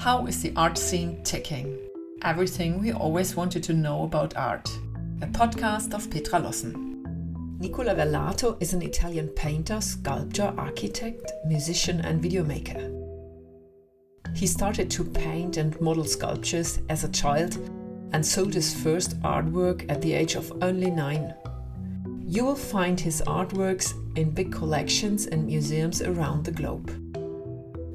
How is the art scene ticking? Everything we always wanted to know about art. A podcast of Petra Lossen. Nicola Verlato is an Italian painter, sculptor, architect, musician and videomaker. He started to paint and model sculptures as a child and sold his first artwork at the age of only 9. You will find his artworks in big collections and museums around the globe.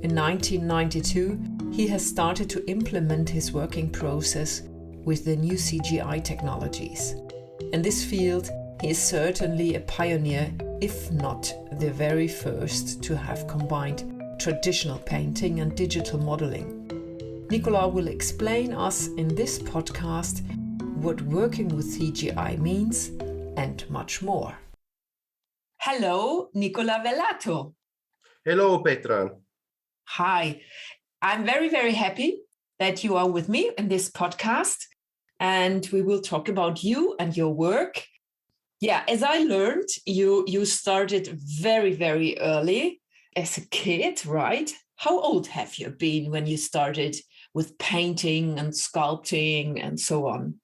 In 1992, he has started to implement his working process with the new CGI technologies. In this field, he is certainly a pioneer, if not the very first to have combined traditional painting and digital modeling. Nicola will explain us in this podcast what working with CGI means and much more. Hello, Nicola Verlato. Hello, Petra. Hi. I'm very, very happy that you are with me in this podcast, and we will talk about you and your work. Yeah, as I learned, you started very, very early as a kid, right? How old have you been when you started with painting and sculpting and so on?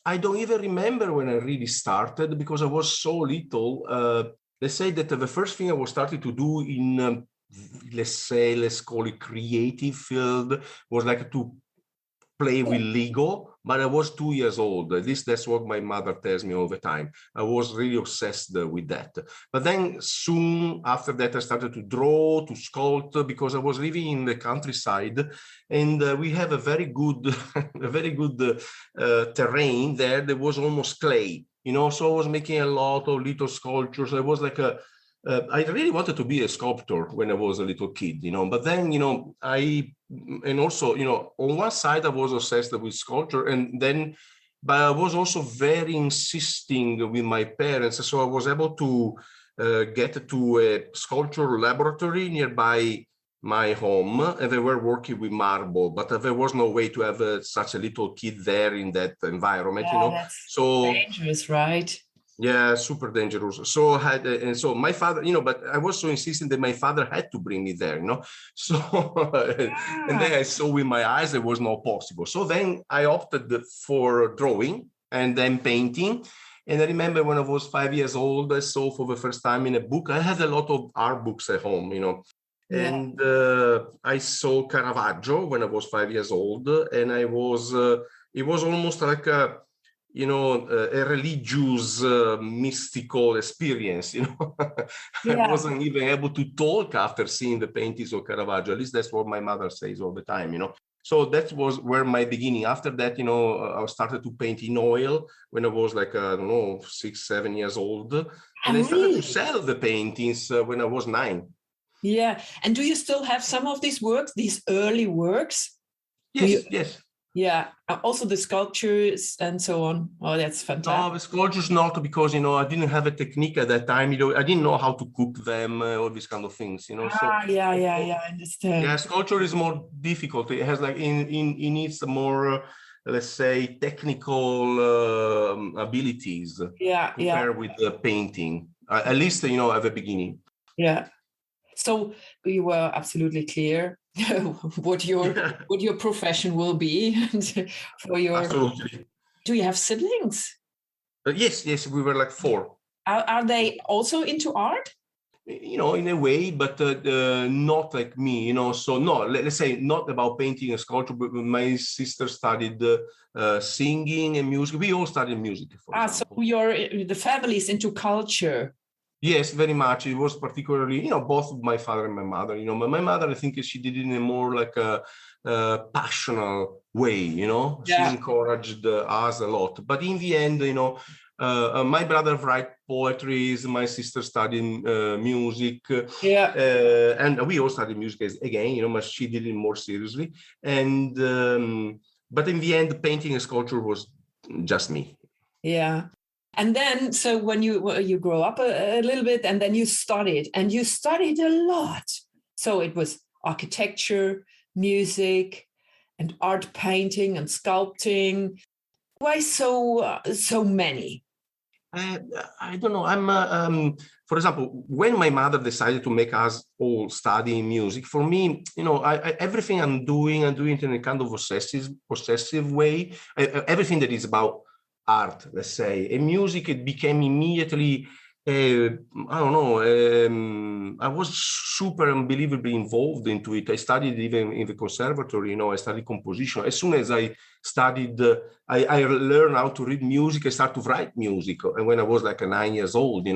I don't even remember when I really started because I was so little. Let's say that the first thing I was starting to do in let's call it creative field was like to play with Lego, but I was 2 years old. At least that's what my mother tells me all the time. I was really obsessed with that. But then soon after that, I started to draw, to sculpt, because I was living in the countryside, and we have a very good, terrain there that was almost clay. So I was making a lot of little sculptures. I was like I really wanted to be a sculptor when I was a little kid, but then, and also, on one side I was obsessed with sculpture, but I was also very insisting with my parents. So I was able to get to a sculpture laboratory nearby my home, and they were working with marble, but there was no way to have such a little kid there in that environment, That's so dangerous, right? Yeah, super dangerous. So so my father, but I was so insistent that my father had to bring me there, So, and then I saw with my eyes it was not possible. So then I opted for drawing and then painting. And I remember when I was 5 years old, I saw for the first time in a book. I had a lot of art books at home, and I saw Caravaggio when I was 5 years old, and it was almost like a religious, mystical experience, I wasn't even able to talk after seeing the paintings of Caravaggio. At least that's what my mother says all the time, So that was where my beginning. After that, I started to paint in oil when I was like, 6, 7 years old. And I started to sell the paintings when I was 9. Yeah. And do you still have some of these works, these early works? Yes. Yeah, also the sculptures and so on. Oh, that's fantastic. No, the sculptures not, because, I didn't have a technique at that time. I didn't know how to cook them, all these kind of things, So, I understand. Yeah, sculpture is more difficult. It has it needs more, let's say, technical abilities compared with the painting, at least, at the beginning. Yeah. So you were absolutely clear what your profession will be for your. Absolutely. Do you have siblings? Yes, we were like 4. Are they also into art? In a way, but not like me, So no, let's say not about painting and sculpture, but my sister studied singing and music. We all studied music. For example. So the family is into culture. Yes, very much. It was particularly, both my father and my mother. My mother, I think she did it in a more like a passionate way. She encouraged us a lot. But in the end, my brother write poetry. My sister studied music. And we all studied music again. But she did it more seriously. And but in the end, painting and sculpture was just me. Yeah. And then, so when you grow up a little bit, and then you studied a lot. So it was architecture, music, and art painting and sculpting. Why so many? I, I don't know. For example, when my mother decided to make us all study music, for me, everything I'm doing it in a kind of possessive way. Everything that is about art, let's say, and music, it became immediately. I don't know. I was super unbelievably involved into it. I studied even in the conservatory. I studied composition. As soon as I studied. I learned how to read music. I started to write music, and when I was like 9 years old,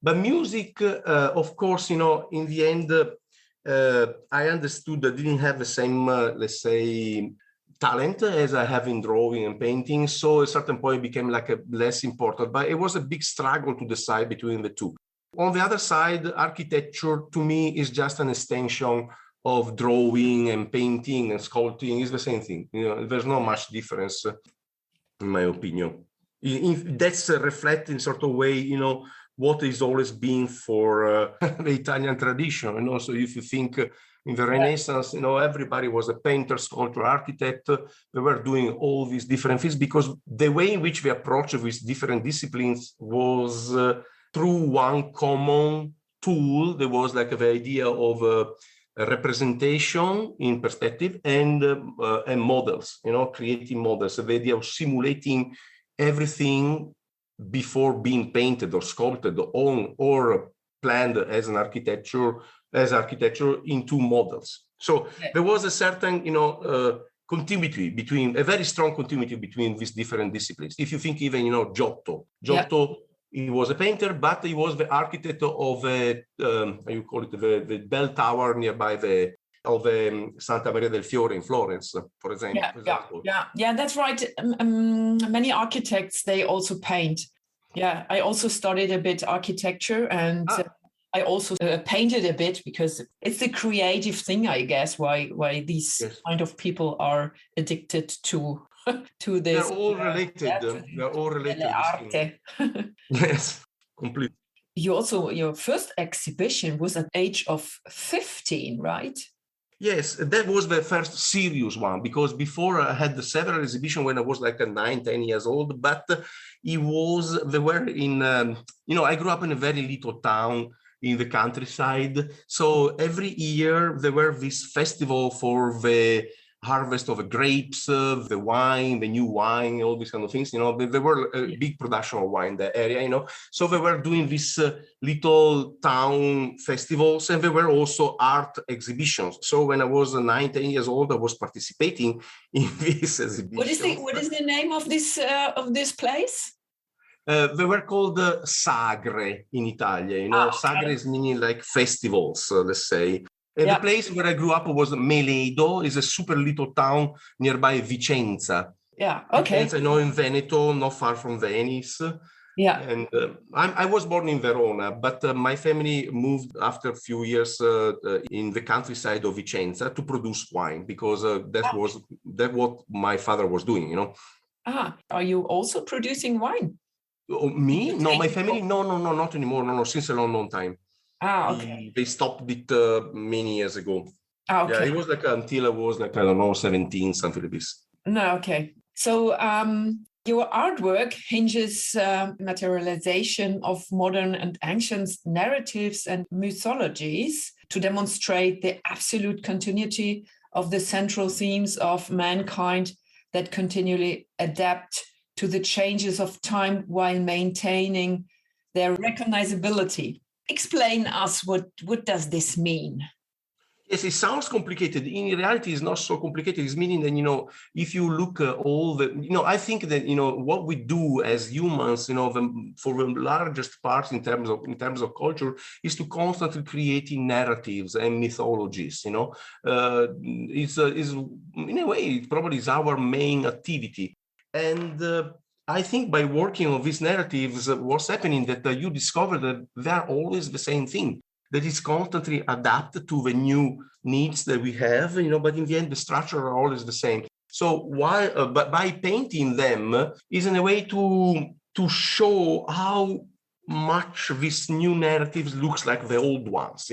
But music, of course, in the end, I understood I didn't have the same, let's say, talent as I have in drawing and painting. So at a certain point, it became like a less important. But it was a big struggle to decide between the two. On the other side, architecture to me is just an extension of drawing and painting and sculpting. Is the same thing. There's not much difference, in my opinion. That's reflecting sort of way, what is always been for the Italian tradition. And also, if you think in the Renaissance, everybody was a painter, sculptor, architect. They were doing all these different things because the way in which we approach with different disciplines was through one common tool. There was like the idea of a representation in perspective and models, creating models. So the idea of simulating everything before being painted or sculpted on or planned as architecture into models. So there was a certain, continuity between a very strong continuity between these different disciplines. If you think even, Giotto, he was a painter, but he was the architect of you call it the bell tower nearby of Santa Maria del Fiore in Florence, for example. Yeah, that's right. Many architects, they also paint. Yeah, I also studied a bit architecture, and I also painted a bit because it's the creative thing, I guess, why these kind of people are addicted to this. They're all related. They're all related. Yes, completely. Your first exhibition was at the age of 15, right? Yes, that was the first serious one, because before I had several exhibitions when I was like 9, 10 years old, but they were in, I grew up in a very little town in the countryside. So every year there were this festival for the harvest of the grapes, the wine, the new wine, all these kind of things. There were a big production of wine in the area, So they were doing these little town festivals, and there were also art exhibitions. So when I was 9, 10 years old, I was participating in this exhibition. What is the name of this place? They were called sagre in Italian. Sagre is meaning like festivals, let's say. The place where I grew up was Meledo, is a super little town nearby Vicenza. Yeah, okay. Vicenza, in Veneto, not far from Venice. Yeah. And I was born in Verona, but my family moved after a few years in the countryside of Vicenza to produce wine, because that's what my father was doing, Are you also producing wine? Me? No, my family? No, not anymore. No, since a long, long time. Okay. They stopped it many years ago. Okay. Yeah, it was like until I was like, I don't know, 17, something like this. No, okay. So your artwork hinges materialization of modern and ancient narratives and mythologies to demonstrate the absolute continuity of the central themes of mankind that continually adapt to the changes of time while maintaining their recognizability. Explain us what does this mean? Yes, it sounds complicated. In reality, it's not so complicated. It's meaning that, if you look at all the, I think that, what we do as humans, for the largest part in terms of culture, is to constantly creating narratives and mythologies, it's in a way, it probably is our main activity. And I think by working on these narratives, what's happening that you discover that they're always the same thing, that is constantly adapted to the new needs that we have, but in the end, the structure are always the same. So but by painting them is in a way to show how much these new narratives looks like the old ones,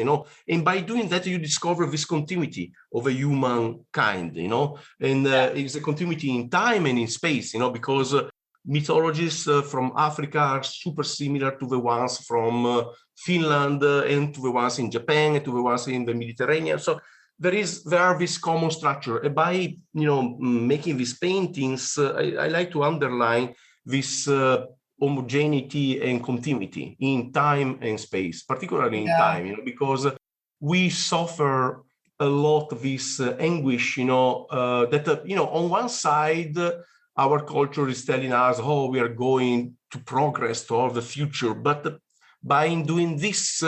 and by doing that, you discover this continuity of a human kind, and it's a continuity in time and in space, because mythologies from Africa are super similar to the ones from Finland and to the ones in Japan and to the ones in the Mediterranean. So there are this common structure. And by making these paintings, I like to underline this homogeneity and continuity in time and space, particularly in time, because we suffer a lot of this anguish, that on one side our culture is telling us, oh, we are going to progress toward the future, but by doing this,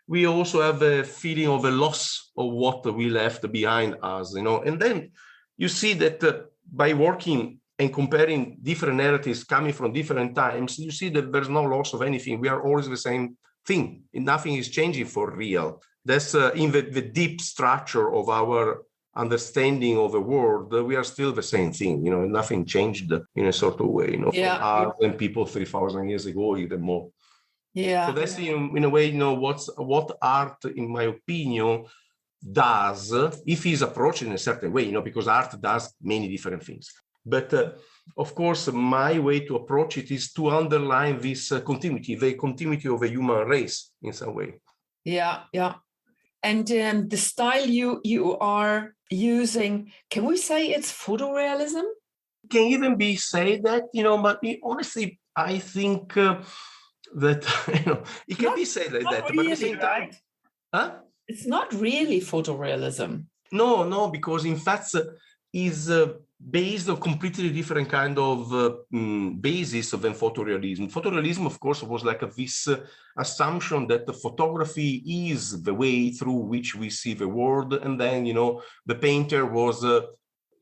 we also have a feeling of a loss of what we left behind us, and then you see that by working and comparing different narratives coming from different times, you see that there's no loss of anything. We are always the same thing, and nothing is changing for real. That's in the deep structure of our understanding of the world, we are still the same thing, nothing changed in a sort of way, from us and people 3,000 years ago, even more. Yeah. So that's in a way, what art, in my opinion, does, if it's approached in a certain way, because art does many different things. But of course, my way to approach it is to underline this continuity, the continuity of the human race in some way. Yeah. And the style you are using, can we say it's photorealism? Can even be said that, but honestly, I think that it can be said like that. Really, but at the same time, right? Huh? It's not really photorealism. No, because in fact, is based on completely different kind of basis than photorealism. Photorealism, of course, was like this assumption that the photography is the way through which we see the world, and then the painter was,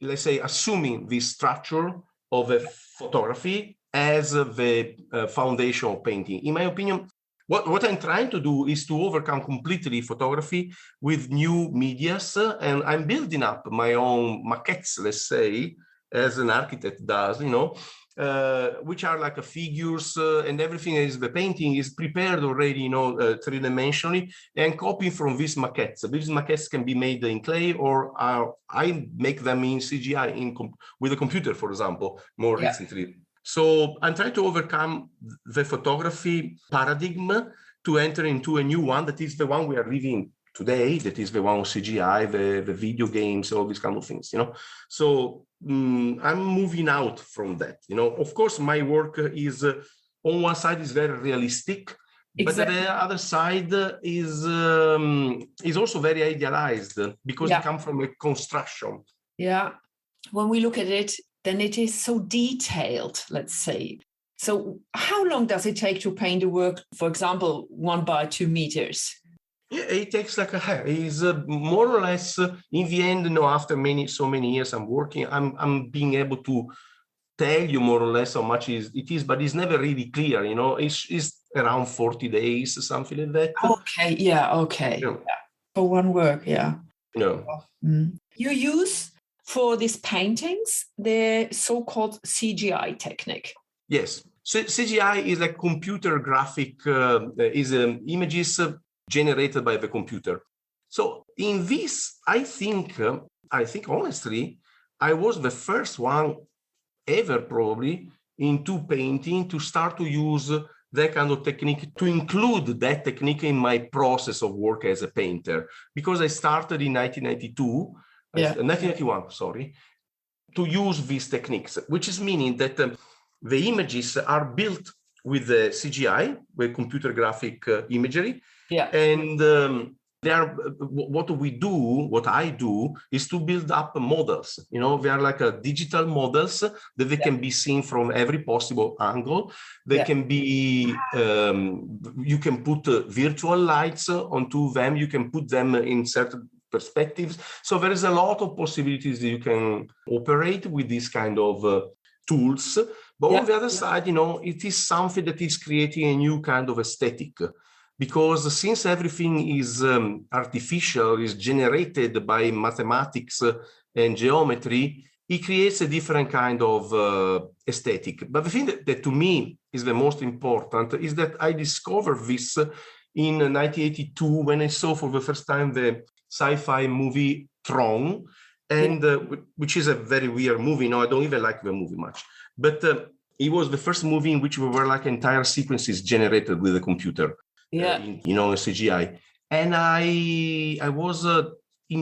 let's say, assuming this structure of a photography as the foundation of painting. In my opinion, what I'm trying to do is to overcome completely photography with new medias, and I'm building up my own maquettes, let's say, as an architect does, which are like figures, and everything is the painting is prepared already, three-dimensionally, and copying from these maquettes. These maquettes can be made in clay, or I make them in CGI with a computer, for example, more recently. So I'm trying to overcome the photography paradigm to enter into a new one that is the one we are living today, that is the one of CGI, the video games, all these kind of things, So I'm moving out from that, Of course, my work is, on one side, is very realistic, but the other side is also very idealized because it comes from a construction. Yeah. When we look at it, then it is so detailed, let's say. So how long does it take to paint a work, for example, 1 by 2 meters? Yeah, it takes like a hair. It's more or less in the end, after so many years I'm working, I'm being able to tell you more or less how much it is, but it's never really clear, it's around 40 days, something like that. Okay. Yeah. For one work. Yeah. You use for these paintings the so-called CGI technique. Yes. So CGI is like computer graphic, is images generated by the computer. So in this, I think honestly, I was the first one ever probably into painting to start to use that kind of technique, to include that technique in my process of work as a painter, because I started in 1991, sorry, to use these techniques, which is meaning that the images are built with the CGI, with computer graphic imagery, and what I do is to build up models. They are like digital models that they can be seen from every possible angle. They can be, you can put virtual lights onto them. You can put them in certain perspectives. So there is a lot of possibilities that you can operate with these kind of tools. But on the other side, it is something that is creating a new kind of aesthetic. Because since everything is artificial, is generated by mathematics and geometry, it creates a different kind of aesthetic. But the thing that to me is the most important is that I discovered this in 1982 when I saw for the first time the sci-fi movie Tron, and which is a very weird movie. I don't even like the movie much. But it was the first movie in which we were like entire sequences generated with a computer, in CGI. And I was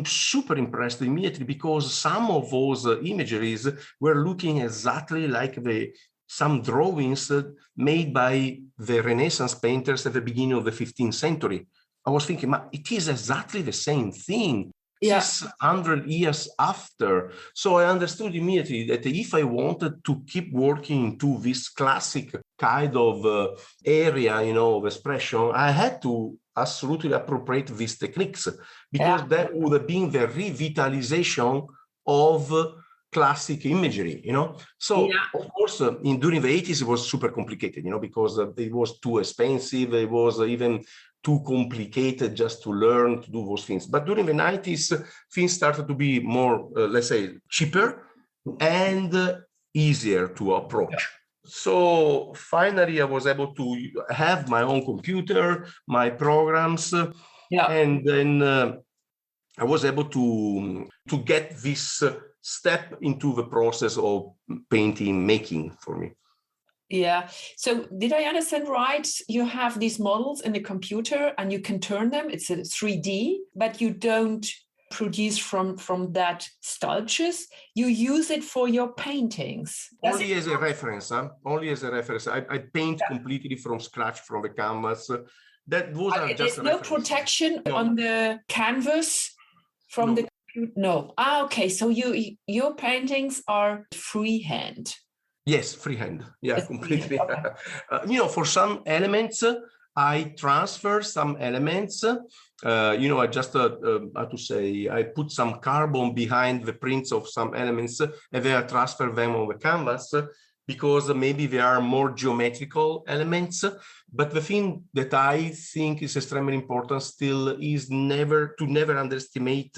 super impressed immediately because some of those imageries were looking exactly like some drawings made by the Renaissance painters at the beginning of the 15th century. I was thinking, it is exactly the same thing. 600 years after. So I understood immediately that if I wanted to keep working into this classic kind of area, of expression, I had to absolutely appropriate these techniques, because that would have been the revitalization of classic imagery, So of course, during the 80s, it was super complicated, because it was too expensive. It was even too complicated just to learn to do those things. But during the 90s, things started to be more, let's say, cheaper and easier to approach. So finally, I was able to have my own computer, my programs, and then I was able to get this step into the process of painting making for me. Yeah. So did I understand right? You have these models in the computer and you can turn them. It's a 3D, but you don't produce from that sculptures. You use it for your paintings. Only as a reference, Only as a reference. I paint completely from scratch from the canvas. Those are just there's no protection on the canvas from the computer. No. Okay. So your paintings are freehand. Yes, freehand. Yeah, completely. Okay. For some elements, I transfer some elements. I just, how to say, I put some carbon behind the prints of some elements, and then I transfer them on the canvas because maybe they are more geometrical elements. But the thing that I think is extremely important still is never underestimate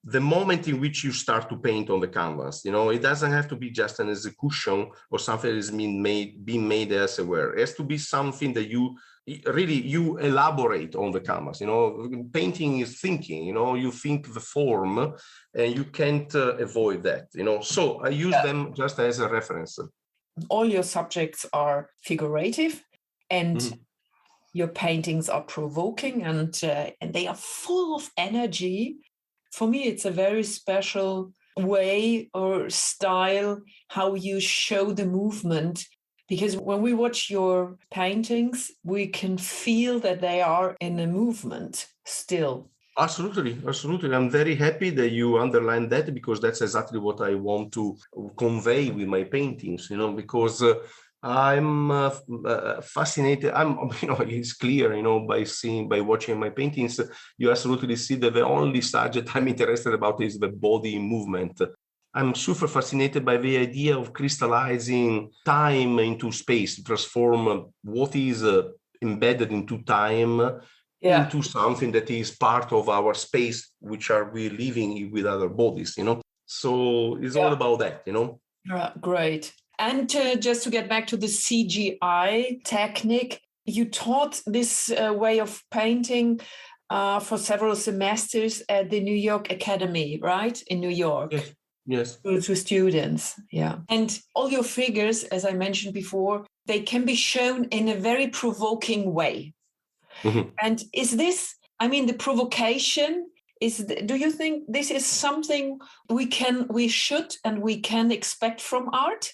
the moment in which you start to paint on the canvas. It doesn't have to be just an execution or something that is being made elsewhere. It has to be something that you elaborate on the canvas. Painting is thinking. You think the form, and you can't avoid that. So I use them just as a reference. All your subjects are figurative, and your paintings are provoking, and they are full of energy. For me, it's a very special way or style how you show the movement, because when we watch your paintings, we can feel that they are in a movement still. Absolutely. I'm very happy that you underlined that, because that's exactly what I want to convey with my paintings, because I'm fascinated. It's clear, by watching my paintings, you absolutely see that the only subject I'm interested about is the body movement. I'm super fascinated by the idea of crystallizing time into space, to transform what is embedded into time into something that is part of our space, which are we living with other bodies, So it's all about that, Great. And just to get back to the CGI technique, you taught this way of painting for several semesters at the New York Academy, right? In New York. Yes. To students. Yeah. And all your figures, as I mentioned before, they can be shown in a very provoking way. And is this, the provocation, do you think this is something we should and we can expect from art?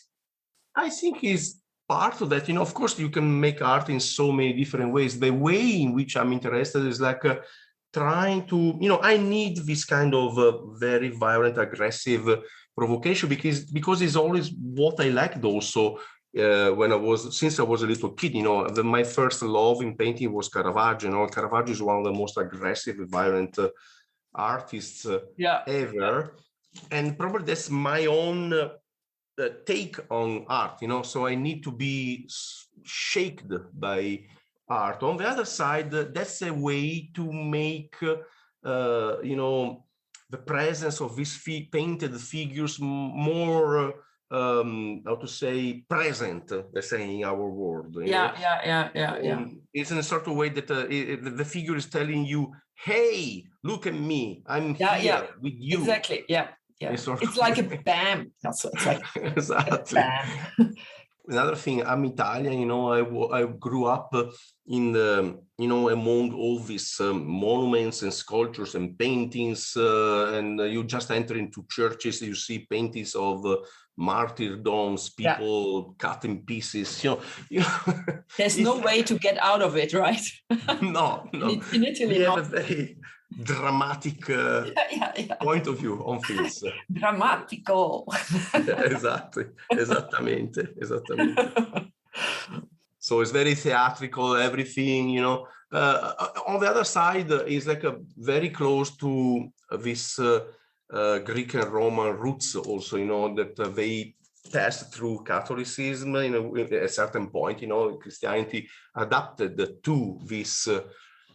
I think is part of that. Of course, you can make art in so many different ways. The way in which I'm interested is like trying to, I need this kind of very violent, aggressive provocation because it's always what I liked also. Since I was a little kid, my first love in painting was Caravaggio. Caravaggio is one of the most aggressive, violent artists ever. And probably that's my own take on art, so I need to be shaken by art. On the other side, that's a way to make, the presence of these painted figures more, how to say, present, let's say, in our world. It's in a sort of way that the figure is telling you, hey, look at me, I'm here with you. Exactly, yeah. It's like a bam. It's like exactly. a bam. another thing, I'm Italian, I grew up in the, among all these monuments and sculptures and paintings, and you just enter into churches, you see paintings of martyrdoms, people cut in pieces, There's no way to get out of it, right? No. In Italy, we have a very dramatic point of view on things. Drammatico. Esattamente. So it's very theatrical, everything, on the other side is like a very close to this Greek and Roman roots also, that they passed through Catholicism, at a certain point, Christianity adapted to this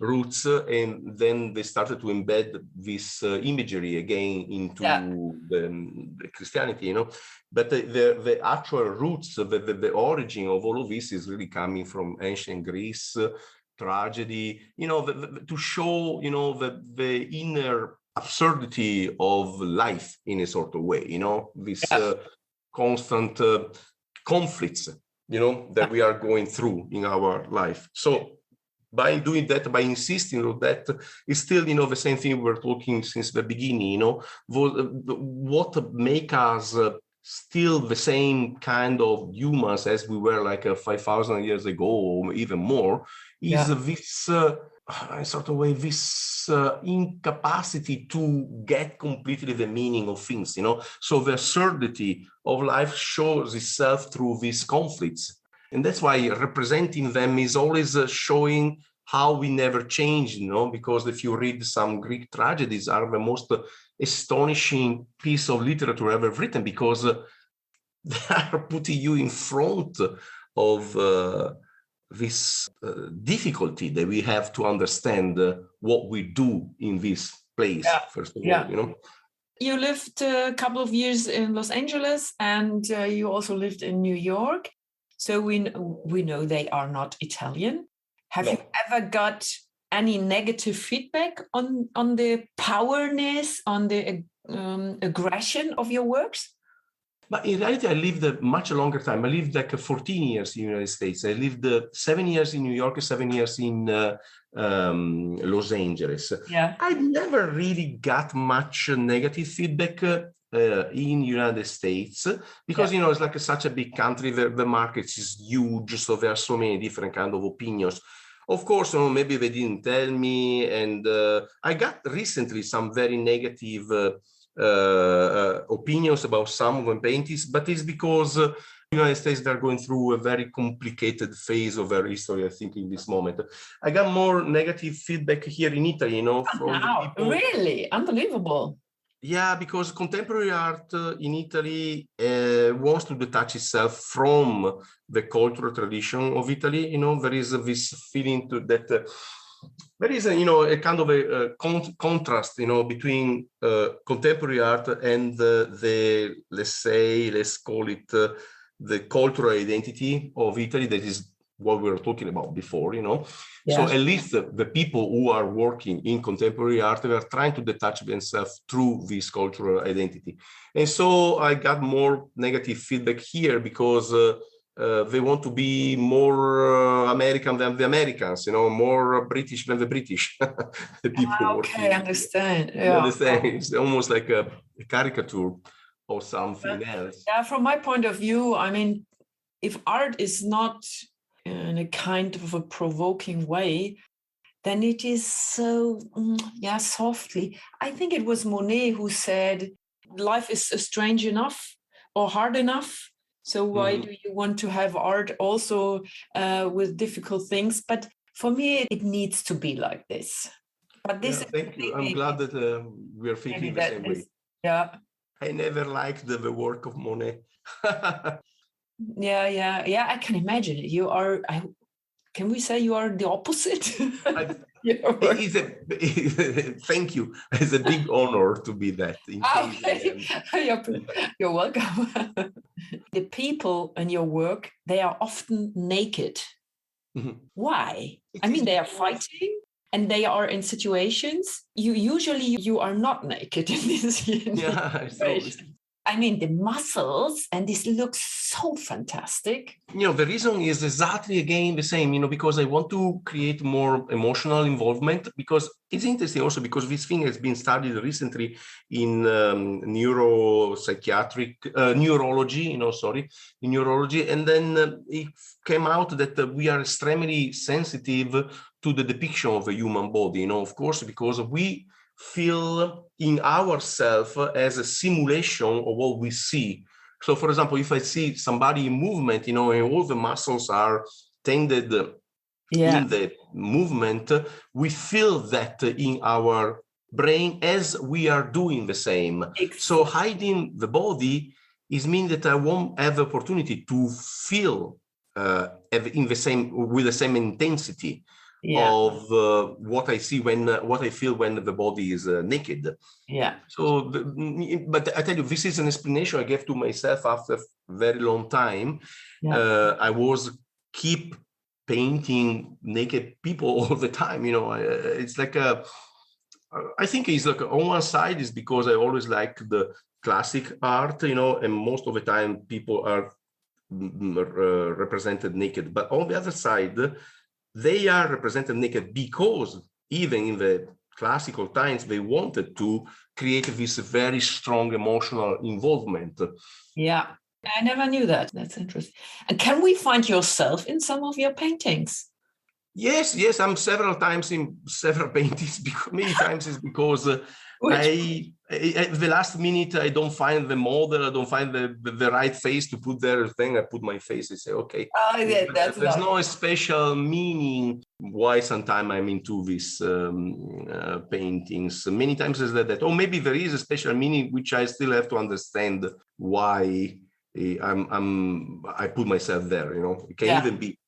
roots, and then they started to embed this imagery again into the Christianity, but the actual roots, the origin of all of this is really coming from ancient Greece, tragedy, to show, the inner absurdity of life in a sort of way, this constant conflicts, that we are going through in our life. So by doing that, by insisting on that, it's still, the same thing we were talking since the beginning, what make us still the same kind of humans as we were like 5,000 years ago, or even more, is this sort of way, this incapacity to get completely the meaning of things, So the absurdity of life shows itself through these conflicts. And that's why representing them is always showing how we never change, because if you read some Greek tragedies, are the most astonishing piece of literature ever written, because they are putting you in front of this difficulty that we have to understand what we do in this place, first of all, You lived a couple of years in Los Angeles, and you also lived in New York. So we know they are not Italian. Have you ever got any negative feedback on the powerness, on the aggression of your works? But in reality, I lived a much longer time. I lived like 14 years in the United States. I lived 7 years in New York, 7 years in Los Angeles. I never really got much negative feedback in the United States, because, it's like such a big country, the market is huge, so there are so many different kind of opinions. Of course, maybe they didn't tell me, and I got recently some very negative opinions about some of the paintings, but it's because the United States, they're going through a very complicated phase of their history, I think, in this moment. I got more negative feedback here in Italy, from the people. Really? Unbelievable. Yeah, because contemporary art in Italy wants to detach itself from the cultural tradition of Italy. There is this feeling that there is a kind of a contrast, between contemporary art and the let's call it the cultural identity of Italy. That is what we were talking about before, So at least the people who are working in contemporary art, they are trying to detach themselves through this cultural identity. And so I got more negative feedback here, because they want to be more American than the Americans, more British than the British. The people working. I understand. You understand? It's almost like a caricature or something else. Yeah, from my point of view, I mean, if art is not in a kind of a provoking way, then it is so, softly. I think it was Monet who said, life is strange enough or hard enough. So why do you want to have art also with difficult things? But for me, it needs to be like this. But this thank you. I'm glad that we are thinking the same way. Yeah. I never liked the work of Monet. Yeah. I can imagine it. You are. Can we say you are the opposite? Thank you. It's a big honor to be that. You're welcome. The people in your work, they are often naked. Why? I mean, they are fighting and they are in situations. You are not naked in this. I mean, the muscles, and this looks so fantastic. The reason is exactly again the same, because I want to create more emotional involvement, because it's interesting also because this thing has been studied recently in neurology, in neurology. And then it came out that we are extremely sensitive to the depiction of a human body, of course, because we feel in ourselves as a simulation of what we see. So, for example, if I see somebody in movement, and all the muscles are tended in the movement, we feel that in our brain as we are doing the same. Exactly. So hiding the body is mean that I won't have the opportunity to feel in the same, with the same intensity. Of what I see what I feel when the body is naked. Yeah. So, but I tell you, this is an explanation I gave to myself after a very long time. Yeah. I was keep painting naked people all the time. It's like I think it's like on one side is because I always like the classic art, and most of the time people are represented naked. But on the other side, they are represented naked because even in the classical times, they wanted to create this very strong emotional involvement. Yeah, I never knew that. That's interesting. And can we find yourself in some of your paintings? Yes, I'm several times in several paintings. Many times is because at the last minute, I don't find the model, I don't find the right face to put there. Then I put my face and say, okay. There's no special meaning why sometimes I'm into these paintings. Many times is that, or maybe there is a special meaning which I still have to understand why I put myself there. It can even be.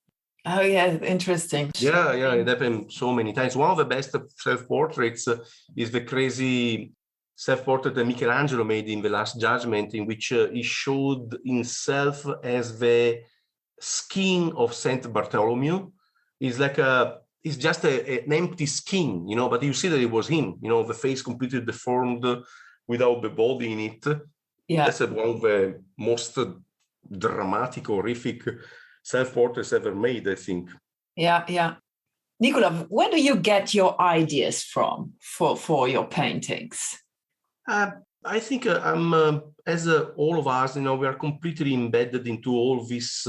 Oh, yeah, interesting. Yeah, it happened so many times. One of the best self-portraits is the crazy self-portrait that Michelangelo made in The Last Judgment, in which he showed himself as the skin of Saint Bartholomew. It's like it's just an empty skin, but you see that it was him, the face completely deformed without the body in it. Yeah. That's one of the most dramatic, horrific self-portraits ever made, I think. Yeah. Nicola, where do you get your ideas from for your paintings? I think I'm, as all of us, we are completely embedded into all this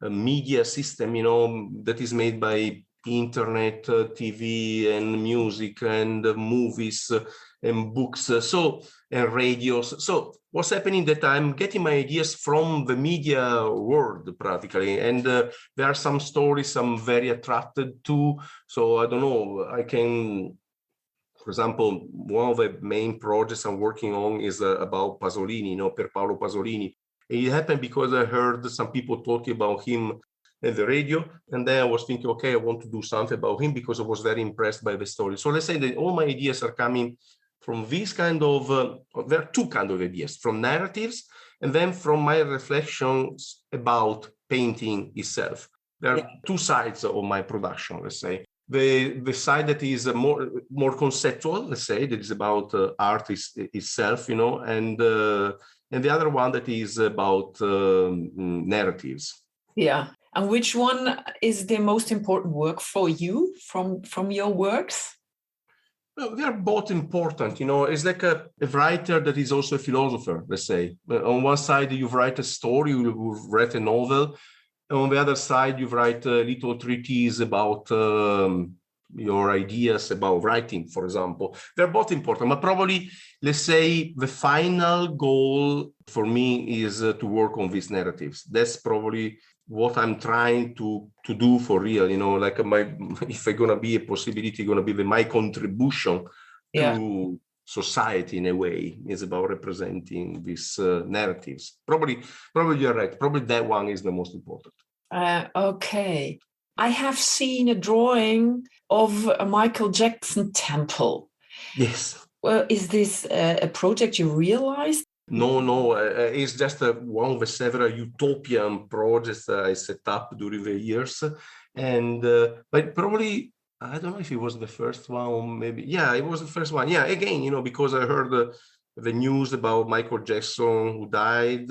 media system, that is made by internet, TV, and music, and movies, and books, and radios. So what's happening that I'm getting my ideas from the media world practically, and there are some stories I'm very attracted to. So I don't know, I can, for example, one of the main projects I'm working on is about Pasolini, Pier Paolo Pasolini. It happened because I heard some people talking about him at the radio, and then I was thinking, okay, I want to do something about him because I was very impressed by the story. So let's say that all my ideas are coming from this kind of, there are two kinds of ideas, from narratives, and then from my reflections about painting itself. There are two sides of my production, let's say. The side that is more conceptual, let's say, that is about art itself, and the other one that is about narratives. Yeah. And which one is the most important work for you from your works? Well, they are both important. It's like a writer that is also a philosopher, let's say. On one side, you write a story, you write a novel. On the other side, you write a little treatise about your ideas about writing, for example. They're both important, but probably, let's say, the final goal for me is to work on these narratives. That's probably what I'm trying to do for real, like if I'm going to be a possibility, going to be my contribution to society in a way, is about representing these narratives. Probably you're right. Probably that one is the most important. Okay. I have seen a drawing of a Michael Jackson temple. Yes. Well, is this a project you realized? No, it's just one of the several utopian projects I set up during the years. And but probably, I don't know if it was the first one or maybe, it was the first one. Yeah, again, because I heard the news about Michael Jackson who died,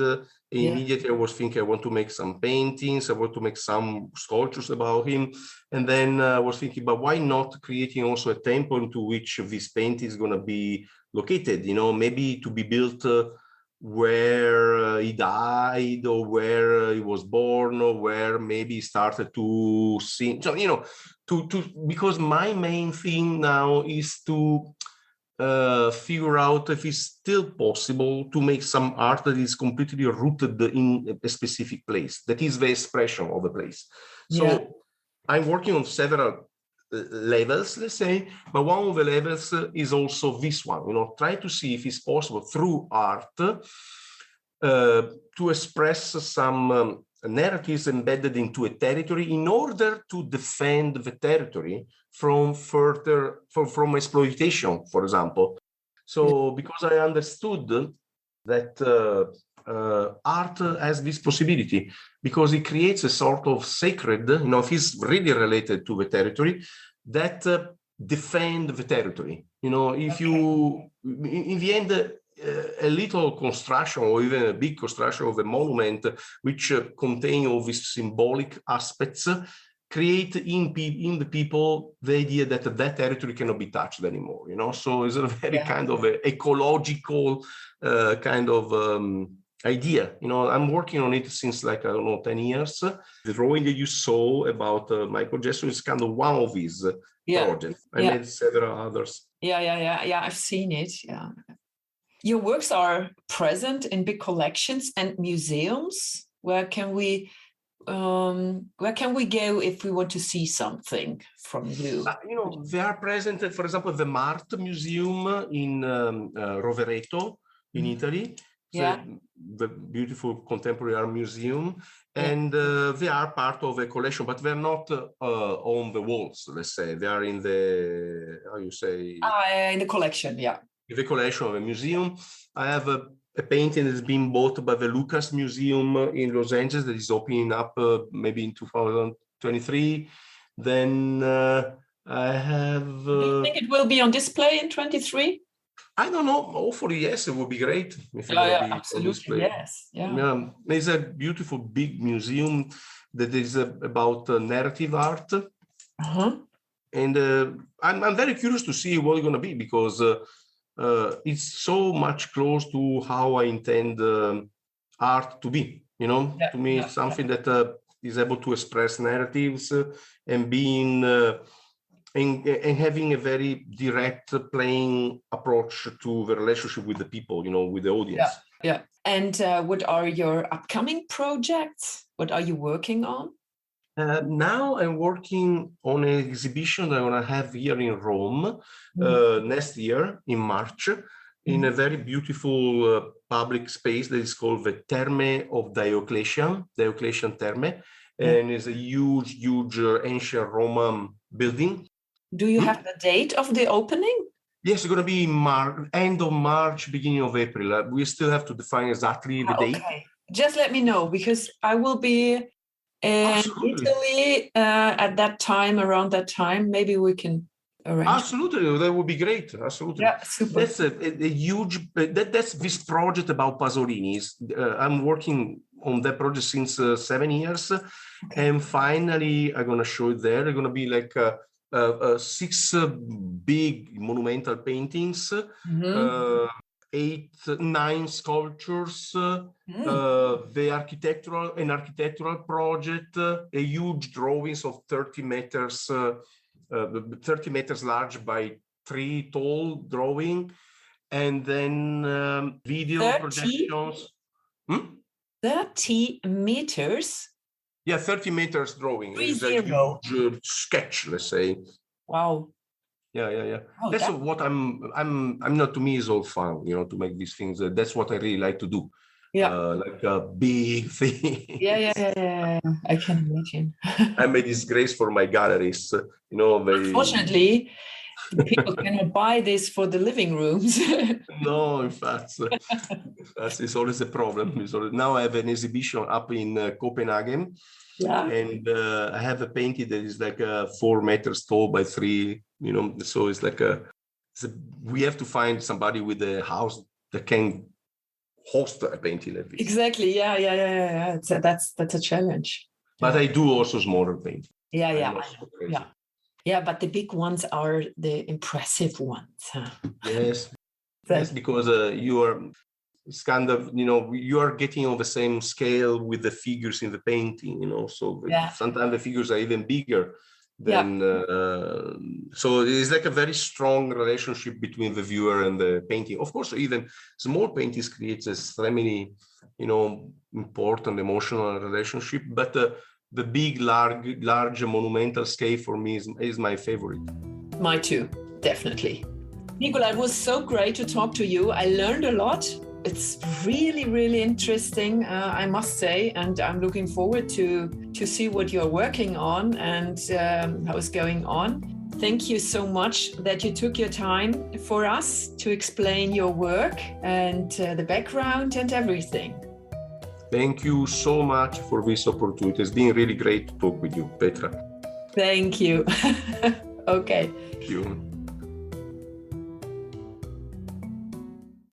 immediately I was thinking I want to make some paintings, I want to make some sculptures about him. And then I was thinking, but why not creating also a temple into which this painting is going to be located, maybe to be built where he died or where he was born or where maybe he started to sing. So, because my main thing now is to figure out if it's still possible to make some art that is completely rooted in a specific place, that is the expression of a place. So I'm working on several levels, let's say, but one of the levels is also this one, try to see if it's possible through art to express some narratives embedded into a territory in order to defend the territory from from exploitation, for example. So because I understood that art has this possibility, because it creates a sort of sacred, if it's really related to the territory, that defend the territory. If you, in the end, a little construction or even a big construction of a monument which contain all these symbolic aspects create in the people the idea that that territory cannot be touched anymore, so it's a very kind of a ecological kind of idea. I'm working on it since 10 years. The drawing that you saw about Michael Jackson is kind of one of these projects. I made several others. I've seen it. Your works are present in big collections and museums. Where can we go if we want to see something from you? They are present, for example, the Mart Museum in Rovereto in Italy. The beautiful contemporary art museum, and they are part of a collection, but they're not on the walls, let's say. They are in the, in the collection, in the collection of a museum. I have a painting that's been bought by the Lucas Museum in Los Angeles that is opening up maybe in 2023. Then I have... Do you think it will be on display in 23? I don't know. Hopefully, yes, it would be great if it will be on display. Yes. There's a beautiful big museum that is about narrative art. And I'm very curious to see what it's going to be, because it's so much close to how I intend art to be. To me, it's something that is able to express narratives and being and having a very direct playing approach to the relationship with the people, with the audience. And what are your upcoming projects? What are you working on? Now I'm working on an exhibition that I'm going to have here in Rome next year in March, in a very beautiful public space that is called the Terme of Diocletian Terme, and it's a huge ancient Roman building. Do you have the date of the opening? Yes, it's going to be end of March, beginning of April. We still have to define exactly the date. Okay. Just let me know, because I will be in Italy at that time, around that time. Maybe we can arrange. Absolutely, that would be great. Absolutely. Yeah, super. That's a huge, that's this project about Pasolini. I'm working on that project since 7 years. And finally, I'm going to show it there. They're going to be like 6 big monumental paintings, 9 sculptures, the architectural project, a huge drawings of 30 meters large by 3 tall drawing, and then video projections. 30 meters? Yeah, 30 meters drawing. It's a huge sketch, let's say. Wow. Yeah. Oh, that's what I'm not, to me, is all fun, to make these things. That's what I really like to do. Like a big thing. Yeah. I can imagine. I'm a disgrace for my galleries. Unfortunately, people cannot buy this for the living rooms. No, in fact, it's always a problem. Now I have an exhibition up in Copenhagen. Yeah. And I have a painting that is like 4 meters tall by 3, so it's like we have to find somebody with a house that can host a painting like this. Exactly. Yeah. That's a challenge. But I do also smaller painting. Yeah. Yeah, but the big ones are the impressive ones. Huh? Yes, because you are, it's kind of, you are getting on the same scale with the figures in the painting, so sometimes the figures are even bigger than, so it's like a very strong relationship between the viewer and the painting. Of course, even small paintings creates a extremely, important emotional relationship, but the big, large monumental scale for me is my favorite. Mine too, definitely. Nicola, it was so great to talk to you. I learned a lot. It's really, really interesting, I must say, and I'm looking forward to see what you're working on and how it's going on. Thank you so much that you took your time for us to explain your work and the background and everything. Thank you so much for this opportunity. It's been really great to talk with you, Petra. Thank you. Okay. Thank you.